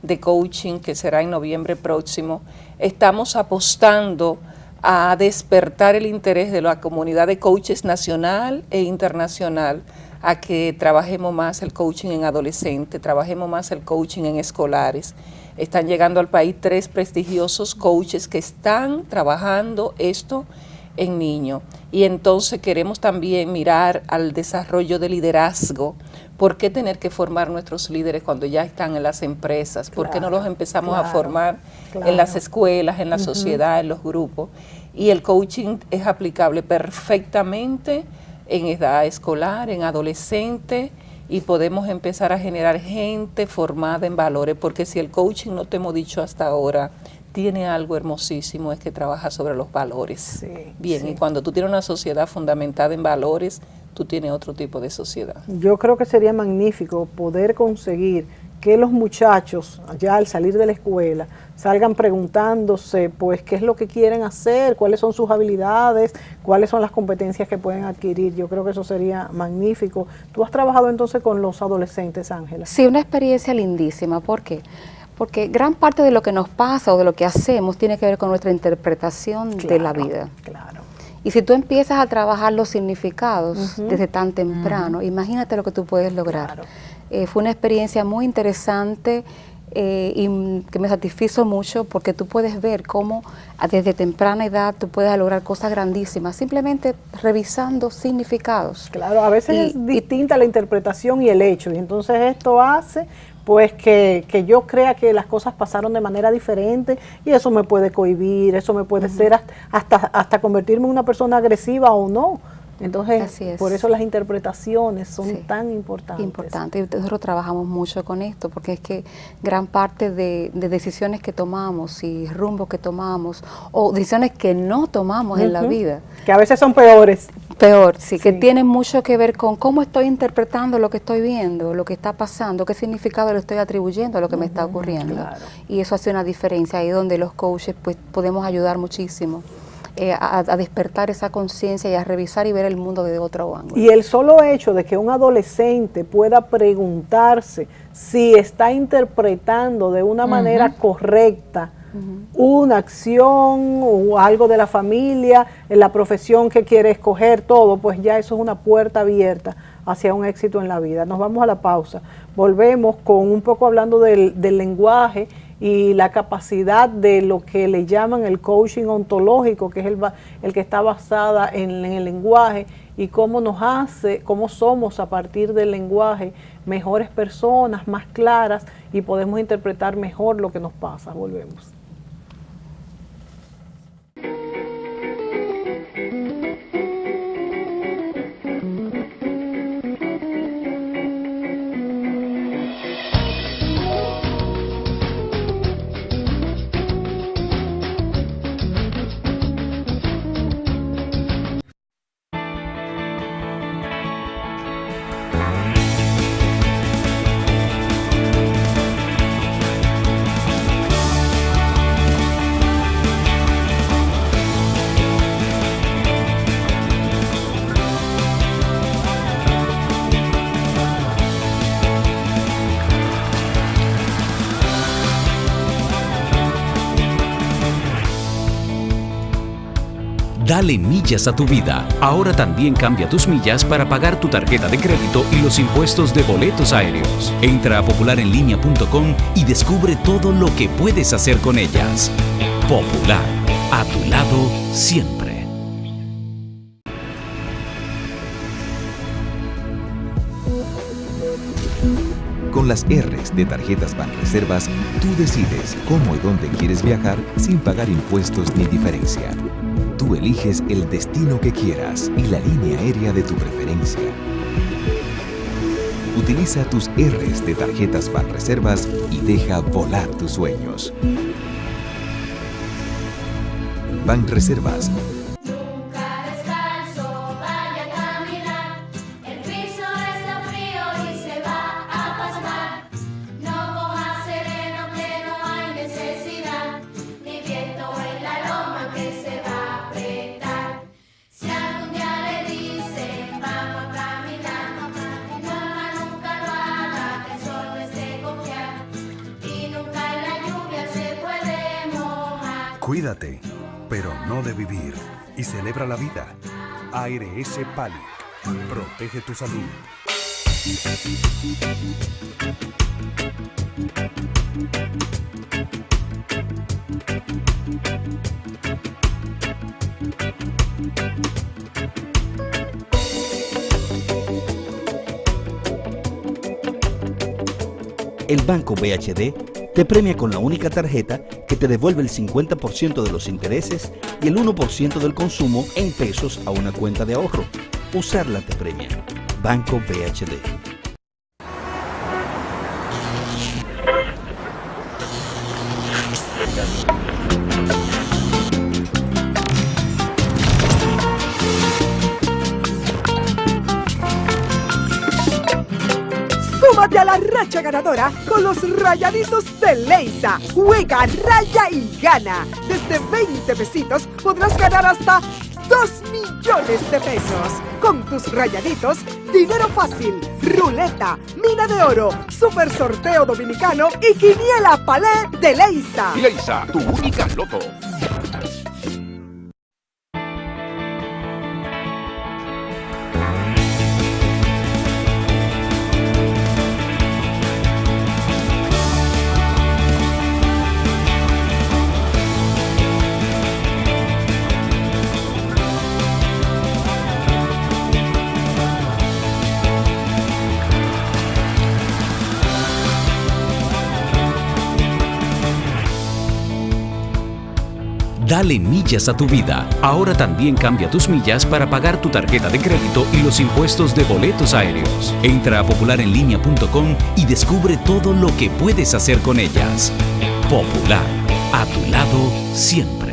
de Coaching, que será en noviembre próximo, estamos apostando a despertar el interés de la comunidad de coaches nacional e internacional, a que trabajemos más el coaching en adolescentes, trabajemos más el coaching en escolares. Están llegando al país 3 prestigiosos coaches que están trabajando esto en niños. Y entonces queremos también mirar al desarrollo de liderazgo. ¿Por qué tener que formar nuestros líderes cuando ya están en las empresas? ¿Por qué no los empezamos a formar en las escuelas, en la sociedad, en los grupos? Y el coaching es aplicable perfectamente en edad escolar, en adolescente, y podemos empezar a generar gente formada en valores, porque si el coaching, no te hemos dicho hasta ahora, tiene algo hermosísimo, es que trabaja sobre los valores. Bien, y cuando tú tienes una sociedad fundamentada en valores, tú tienes otro tipo de sociedad. Yo creo que sería magnífico poder conseguir que los muchachos, ya al salir de la escuela, salgan preguntándose, pues, qué es lo que quieren hacer, cuáles son sus habilidades, cuáles son las competencias que pueden adquirir. Yo creo que eso sería magnífico. ¿Tú has trabajado entonces con los adolescentes, Ángela? Sí, una experiencia lindísima. ¿Por qué? Porque gran parte de lo que nos pasa o de lo que hacemos tiene que ver con nuestra interpretación de la vida. Claro. Y si tú empiezas a trabajar los significados desde tan temprano, imagínate lo que tú puedes lograr. Claro. Fue una experiencia muy interesante y que me satisfizo mucho porque tú puedes ver cómo desde temprana edad tú puedes lograr cosas grandísimas simplemente revisando significados. Claro, a veces es distinta la interpretación y el hecho, y entonces esto hace pues que yo crea que las cosas pasaron de manera diferente y eso me puede cohibir, eso me puede ser hasta convertirme en una persona agresiva o no. Entonces, por eso las interpretaciones son tan importantes. Importante, y nosotros trabajamos mucho con esto, porque es que gran parte de decisiones que tomamos y rumbos que tomamos, o decisiones que no tomamos en la vida. Que a veces son peores. Peor, sí, que tienen mucho que ver con cómo estoy interpretando lo que estoy viendo, lo que está pasando, qué significado le estoy atribuyendo a lo que me está ocurriendo. Claro. Y eso hace una diferencia, ahí donde los coaches pues podemos ayudar muchísimo. A despertar esa conciencia y a revisar y ver el mundo desde otro ángulo. Y el solo hecho de que un adolescente pueda preguntarse si está interpretando de una manera correcta una acción o algo de la familia, en la profesión que quiere escoger, todo, pues ya eso es una puerta abierta hacia un éxito en la vida. Nos vamos a la pausa. Volvemos con un poco hablando del lenguaje y la capacidad de lo que le llaman el coaching ontológico, que es el que está basada en el lenguaje, y cómo nos hace, cómo somos a partir del lenguaje mejores personas, más claras, y podemos interpretar mejor lo que nos pasa. Volvemos. Dale millas a tu vida. Ahora también cambia tus millas para pagar tu tarjeta de crédito y los impuestos de boletos aéreos. Entra a popularenlinea.com y descubre todo lo que puedes hacer con ellas. Popular, a tu lado siempre. Con las R's de Tarjetas Banreservas, tú decides cómo y dónde quieres viajar sin pagar impuestos ni diferencia. Tú eliges el destino que quieras y la línea aérea de tu preferencia. Utiliza tus R's de Tarjetas Banreservas y deja volar tus sueños. Banreservas. Cuídate, pero no de vivir, y celebra la vida. ARS Palic. Protege tu salud. El Banco BHD te premia con la única tarjeta que te devuelve el 50% de los intereses y el 1% del consumo en pesos a una cuenta de ahorro. Usarla te premia. Banco BHD. Súmate a la racha ganadora con los Rayaditos de Leisa. Juega, raya y gana. Desde 20 pesitos podrás ganar hasta 2 millones de pesos. Con tus Rayaditos, dinero fácil, ruleta, mina de oro, super sorteo dominicano y quiniela palé de Leisa. Leisa, tu única loto. Dale millas a tu vida. Ahora también cambia tus millas para pagar tu tarjeta de crédito y los impuestos de boletos aéreos. Entra a popularenlinea.com y descubre todo lo que puedes hacer con ellas. Popular, a tu lado siempre.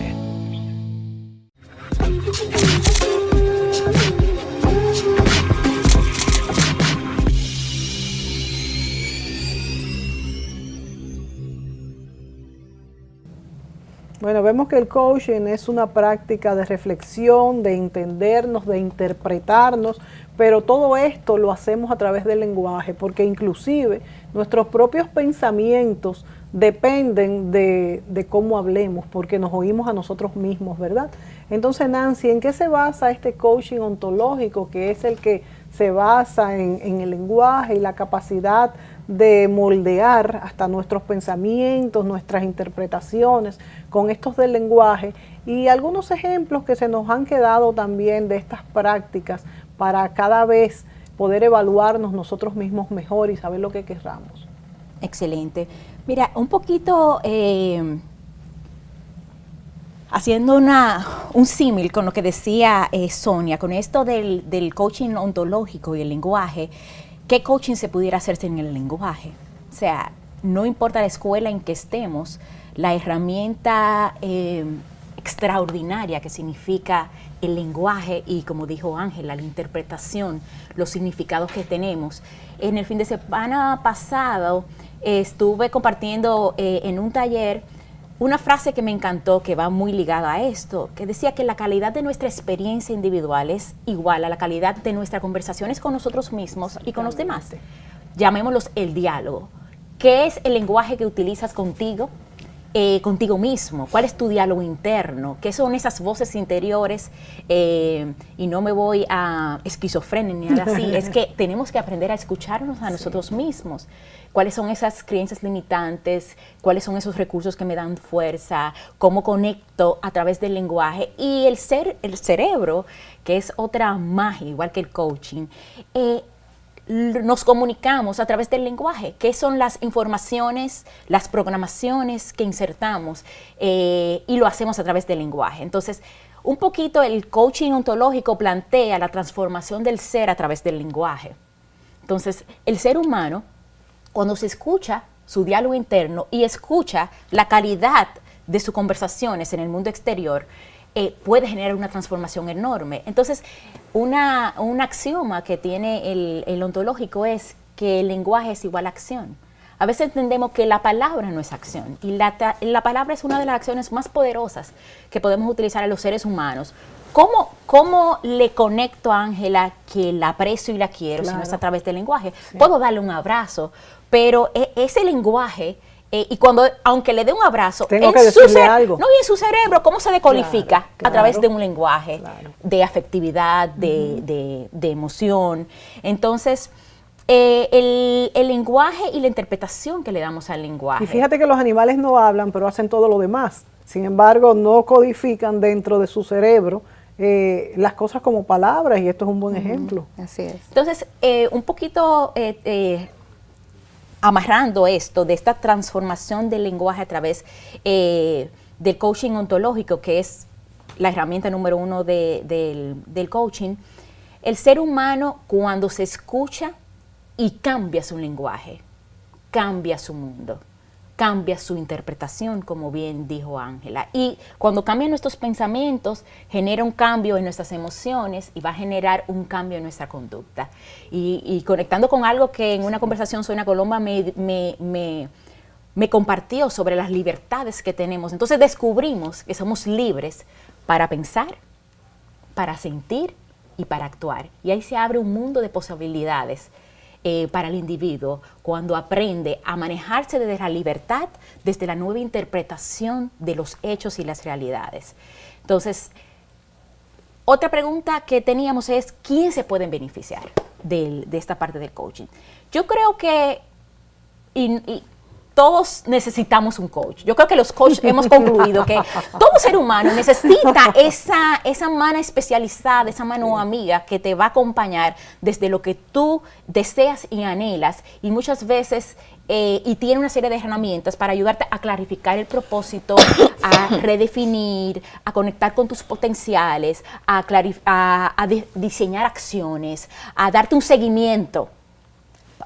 Bueno, vemos que el coaching es una práctica de reflexión, de entendernos, de interpretarnos, pero todo esto lo hacemos a través del lenguaje, porque inclusive nuestros propios pensamientos dependen de cómo hablemos, porque nos oímos a nosotros mismos, ¿verdad? Entonces, Nancy, ¿en qué se basa este coaching ontológico, que es el que se basa en el lenguaje y la capacidad de moldear hasta nuestros pensamientos, nuestras interpretaciones con estos del lenguaje, y algunos ejemplos que se nos han quedado también de estas prácticas para cada vez poder evaluarnos nosotros mismos mejor y saber lo que querramos? Excelente. Mira, un poquito haciendo un símil con lo que decía Sonia, con esto del coaching ontológico y el lenguaje. ¿Qué coaching se pudiera hacer sin el lenguaje? O sea, no importa la escuela en que estemos, la herramienta extraordinaria que significa el lenguaje y, como dijo Ángela, la interpretación, los significados que tenemos. En el fin de semana pasado estuve compartiendo en un taller una frase que me encantó, que va muy ligada a esto, que decía que la calidad de nuestra experiencia individual es igual a la calidad de nuestras conversaciones con nosotros mismos y con los demás. Llamémoslos el diálogo. ¿Qué es el lenguaje que utilizas contigo mismo? ¿Cuál es tu diálogo interno? ¿Qué son esas voces interiores? Y no me voy a esquizofrenia ni nada así, es que tenemos que aprender a escucharnos a nosotros mismos. ¿Cuáles son esas creencias limitantes? ¿Cuáles son esos recursos que me dan fuerza? ¿Cómo conecto a través del lenguaje? Y el cerebro, que es otra magia, igual que el coaching, nos comunicamos a través del lenguaje. ¿Qué son las informaciones, las programaciones que insertamos? Y lo hacemos a través del lenguaje. Entonces, un poquito el coaching ontológico plantea la transformación del ser a través del lenguaje. Entonces, el ser humano, cuando se escucha su diálogo interno y escucha la calidad de sus conversaciones en el mundo exterior, puede generar una transformación enorme. Entonces, un axioma que tiene el ontológico es que el lenguaje es igual a acción. A veces entendemos que la palabra no es acción, y la palabra es una de las acciones más poderosas que podemos utilizar a los seres humanos. ¿Cómo le conecto a Ángela que la aprecio y la quiero, si no es a través del lenguaje? Sí. Puedo darle un abrazo, pero ese lenguaje, y aunque le dé un abrazo, tengo que decirle algo. No, y en su cerebro, ¿cómo se decodifica? A través de un lenguaje de afectividad, de emoción. Entonces, el lenguaje y la interpretación que le damos al lenguaje. Y fíjate que los animales no hablan, pero hacen todo lo demás. Sin embargo, no codifican dentro de su cerebro las cosas como palabras, y esto es un buen ejemplo. Así es. Entonces, un poquito amarrando esto de esta transformación del lenguaje a través del coaching ontológico, que es la herramienta número 1 del coaching, el ser humano, cuando se escucha y cambia su lenguaje, cambia su mundo, cambia su interpretación, como bien dijo Ángela. Y cuando cambian nuestros pensamientos, genera un cambio en nuestras emociones y va a generar un cambio en nuestra conducta. Y conectando con algo que en una conversación Sonia Colomba me compartió sobre las libertades que tenemos. Entonces descubrimos que somos libres para pensar, para sentir y para actuar. Y ahí se abre un mundo de posibilidades. para el individuo cuando aprende a manejarse desde la libertad, desde la nueva interpretación de los hechos y las realidades. Entonces, otra pregunta que teníamos es, ¿quién se puede beneficiar de esta parte del coaching? Yo creo que todos necesitamos un coach. Yo creo que los coaches hemos concluido que todo ser humano necesita esa mano especializada, esa mano amiga que te va a acompañar desde lo que tú deseas y anhelas, y muchas veces y tiene una serie de herramientas para ayudarte a clarificar el propósito, a redefinir, a conectar con tus potenciales, a diseñar acciones, a darte un seguimiento.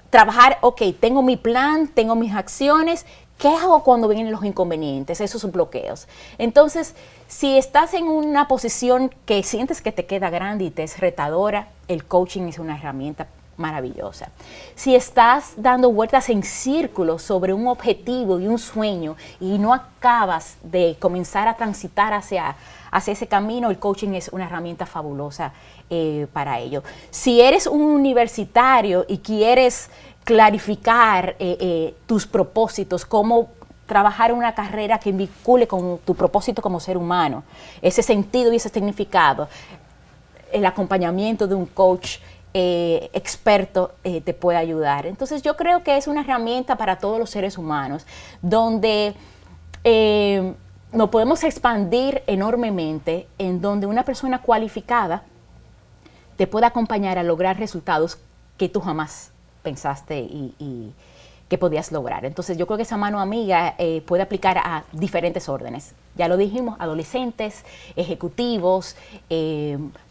Trabajar, ok, tengo mi plan, tengo mis acciones, ¿qué hago cuando vienen los inconvenientes, esos bloqueos? Entonces, si estás en una posición que sientes que te queda grande y te es retadora, el coaching es una herramienta maravillosa. Si estás dando vueltas en círculos sobre un objetivo y un sueño y no acabas de comenzar a transitar hacia ese camino, el coaching es una herramienta fabulosa para ello. Si eres un universitario y quieres clarificar tus propósitos, cómo trabajar una carrera que vincule con tu propósito como ser humano, ese sentido y ese significado, el acompañamiento de un coach experto te puede ayudar. Entonces yo creo que es una herramienta para todos los seres humanos, donde nos podemos expandir enormemente, en donde una persona cualificada te puede acompañar a lograr resultados que tú jamás pensaste y que podías lograr. Entonces yo creo que esa mano amiga puede aplicar a diferentes órdenes. Ya lo dijimos, adolescentes, ejecutivos,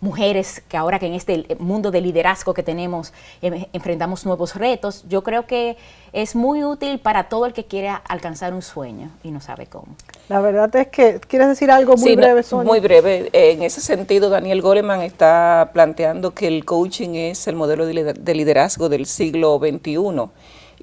mujeres, que ahora que en este mundo de liderazgo que tenemos enfrentamos nuevos retos. Yo creo que es muy útil para todo el que quiera alcanzar un sueño y no sabe cómo. La verdad es que, ¿quieres decir algo muy breve, Sonia? Muy breve. En ese sentido, Daniel Goleman está planteando que el coaching es el modelo de liderazgo del siglo XXI.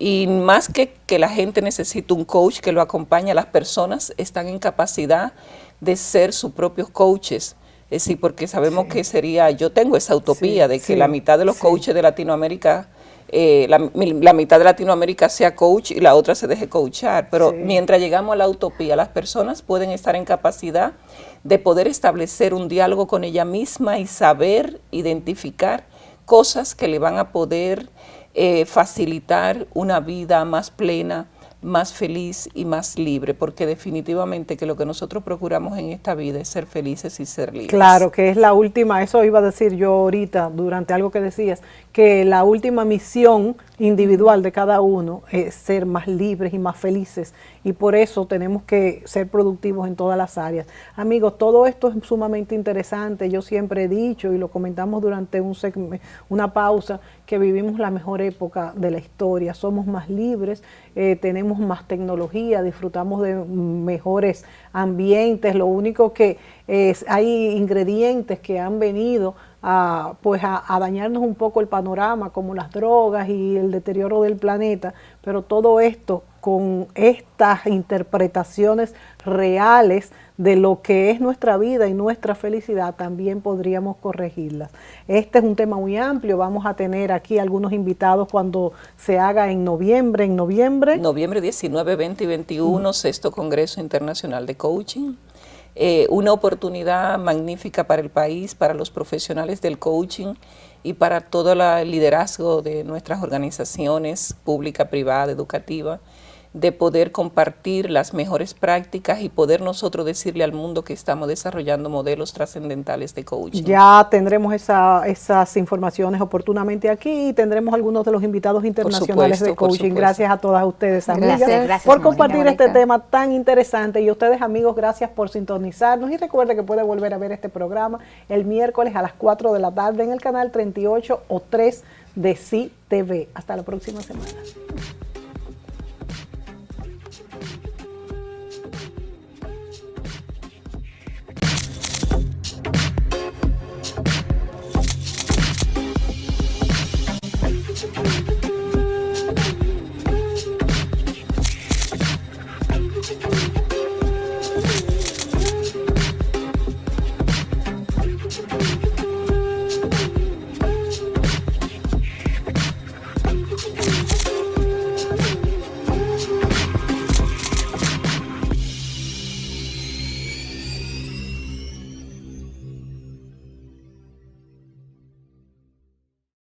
Y más que la gente necesita un coach que lo acompañe, las personas están en capacidad de ser sus propios coaches. Es decir, porque sabemos que sería, yo tengo esa utopía de que la mitad de los coaches de Latinoamérica, la mitad de Latinoamérica sea coach y la otra se deje coachar. Pero mientras llegamos a la utopía, las personas pueden estar en capacidad de poder establecer un diálogo con ella misma y saber identificar cosas que le van a poder facilitar una vida más plena, más feliz y más libre, porque definitivamente que lo que nosotros procuramos en esta vida es ser felices y ser libres. Claro, que es la última, eso iba a decir yo ahorita, durante algo que decías, que la última misión individual de cada uno es ser más libres y más felices, y por eso tenemos que ser productivos en todas las áreas. Amigos, todo esto es sumamente interesante. Yo siempre he dicho, y lo comentamos durante una pausa, que vivimos la mejor época de la historia. Somos más libres, tenemos más tecnología, disfrutamos de mejores ambientes. Lo único que hay ingredientes que han venido a dañarnos un poco el panorama, como las drogas y el deterioro del planeta, pero todo esto con estas interpretaciones reales de lo que es nuestra vida y nuestra felicidad, también podríamos corregirlas. Este es un tema muy amplio, vamos a tener aquí algunos invitados cuando se haga en noviembre. Noviembre 19, 20 y 21, Sexto Congreso Internacional de Coaching. Una oportunidad magnífica para el país, para los profesionales del coaching y para todo el liderazgo de nuestras organizaciones pública, privada, educativa, de poder compartir las mejores prácticas y poder nosotros decirle al mundo que estamos desarrollando modelos trascendentales de coaching. Ya tendremos esas informaciones oportunamente aquí y tendremos algunos de los invitados internacionales de coaching. Gracias a todas ustedes, amigas, gracias por compartir este tema tan interesante. Y ustedes, amigos, gracias por sintonizarnos. Y recuerde que puede volver a ver este programa el miércoles a las 4 de la tarde en el canal 38 o 3 de CI TV. Hasta la próxima semana. Thank you.